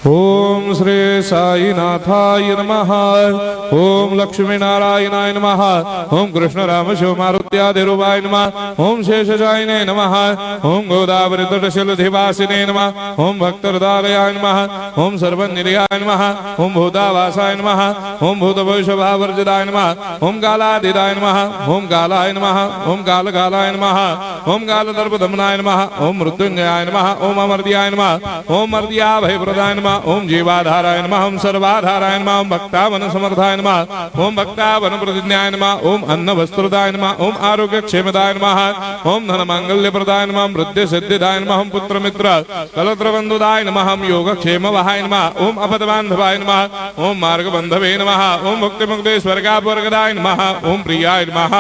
ओम श्री साईनाथाय नमः। ओम लक्ष्मी नारायणाय नमः। ओम कृष्ण राम शिव मारुत्यादिरूपाय नमः। ओम शेषशायिने नमः। ओम गोदावरी तटशिलधिवासिने नमः। ओम भक्तहृदयाय नमः। ओम सर्वनिर्याय नमः। ओम भूतावासाय नमः। ओम भूतभविष्यभावर्जिताय नमः। ओम कालातीताय नमः। ओम कालाय नमः। ओम कालकालाय नमः। ओम कालदर्पदमनाय नमः। ओम मृत्युंजयाय नमः। ओम अमर्त्याय नमः। ओम मर्त्याभयप्रदाय नमः। ओम जीवाधाराय नमः। ओम सर्वाधाराय नमः। ओम भक्तावन समर्थाय नमः। ओम भक्तावन प्रतिज्ञाय नमः। ओम अन्न वस्त्रदाय नमः। ओम आरोग्य क्षेमदाय नमः। ओम धन मांगल्य प्रदाय नमः। ओम वृद्धि सिद्धिदाय नमः। ओम पुत्र मित्र कलत्र बंधुदाय नमः। ओम योग क्षेम वहाय नमः। ओम अपद बांधवाय नमः। ओम मार्ग बंधवे नमः। ओम मुक्ति मुक्ति स्वर्गापवर्गदाय नमः। ओम प्रियाय नमः।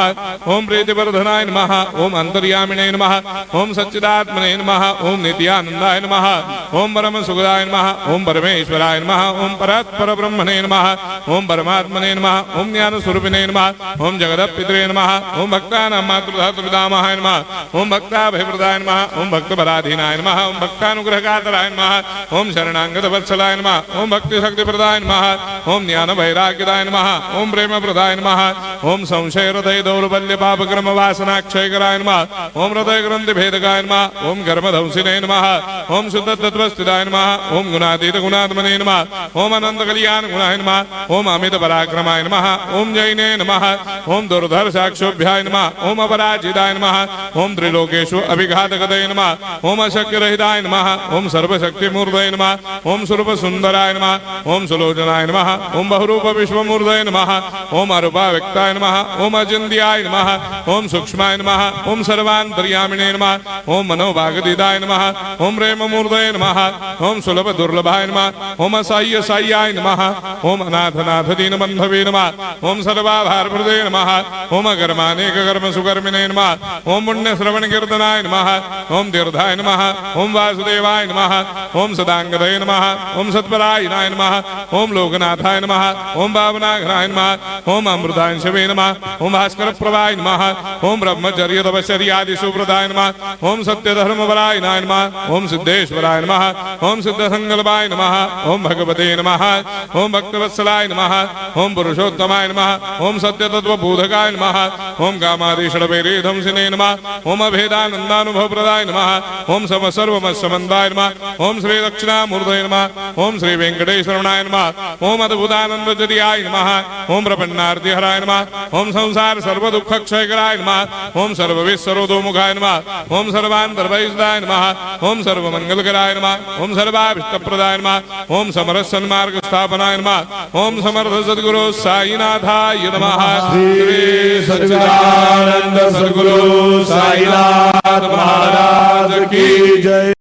ओम प्रीतिवर्धनाय नमः। ओम अंतर्यामिने नमः। ओम सच्चिदात्मने नमः। ओम नित्यानंदाय नमः। ओम परम सुखदाय नमः। ओम परमेश्वराय नमः। ओम परात्पर ब्रह्मणे नमः। ओम परमात्मने नमः। ओम ज्ञान स्वरूपिणे नमः। ओम जगदपितरे नमः। ओम भक्तानां मातृधातुपितामहाय नमः। ओम भक्ताभयप्रदाय नमः। ओम भक्तपराधीनाय नमः। ओम भक्तानुग्रहकातराय नमः। ओम शरणागत वत्सलाय नमः। ओम भक्ति शक्तिप्रदाय नमः। ओम ज्ञान वैराग्यदाय नमः। ओम प्रेम प्रदाय नमः। ओम संशय हृदय दौर्बल्य पाप क्रम वासना क्षयकराय नमः। ओम हृदय ग्रंथि भेदकाय नमः। ओम कर्मधंसिने नमः। ओम शुद्ध तत्वस्थिताय नमः। ओम गुणातीत गुणात्मने नमः। ओम अनंत कल्याण गुणाय नमः। ओम अमित पराक्रमाय नमः। ओम जैने नमः। ओम दुर्धर्षाक्षोभ्याय नमः। ओम अपराजिताय नमः। ओम त्रिलोकेषु अभिघातगतये नमः। ओम अशक्य रहिताय नमः। ओम सर्वशक्तिमूर्तये नमः। ओम स्वरूप सुंदराय नमः। ओम सुलोचनाय नमः। ओम बहुरूप विश्वमूर्तये नमः। ओम अरूपाव्यक्ताय नमः। ओम अचिन्त्याय नमः। ओम सूक्ष्माय नमः। ओम सर्वान्तर्यामिने नमः। ओम मनोभागदिताय नमः। ओम प्रेममूर्तये नमः। ओम सुलभ दुर्लभाय नमः। ओम असाह्य साह्याय नमः। ओम अनाथनाथ दीनबन्धवे नमः। ओम सर्वाभारप्रदे नमः। ओम अकर्मानेक कर्म सुकर्मिणे नमः। ओम पुण्य श्रवण कीर्तनाय नमः। ओम तीर्थाय नमः। ओम वासुदेवाय नमः। ओम सदांगदये नमः। ओम सत्परायणाय नमः। ओम लोकनाथाय नमः। ओम भावनाघ्नाय नमः। ओम अमृतांशवे नमः। ओम भास्कर प्रभाय नमः। ओम ब्रह्मचर्य तपश्चर्यादि सुप्रदाय नमः। ओम सत्यधर्मपरायणाय नमः। ओम सिद्धेश्वराय नमः। ओम सिद्ध संकल्पाय नमः। ओम भगवते नमः। ओम भक्तवत्सलाय नमः। ओम पुरुषोत्तमाय नमः। ओम सत्यतत्वबोधकाय नमः। ओम कामादिषडवैरेधंसिने नमः। ओम अभेदानन्दानुभवप्रदाय नमः। ओम सर्वमस्समन्दाय नमः। ओम श्री दक्षिणामूर्तये नमः। ओम श्री वेंकटेश्वरनाय नमः। ओम अद्भुतानन्दजर्याय नमः। ओम प्रपन्नार्तिहराय नमः। ओम संसार सर्वदुःखक्षयकराय नमः। ओम सर्वविश्वरोधोमुखाय नमः। ओम सर्वान्तर्भयदाय नमः। ओम सर्वमंगलकराय नमः। ओम सर्वाभिष्टप्रदाय नमः। ओम समरस सन्मार्ग स्थापनाय नमः। ओम समर्थ सद्गुरु साईनाथाय नमः। श्री सच्चिदानंद सद्गुरु साईनाथ महाराज की जय।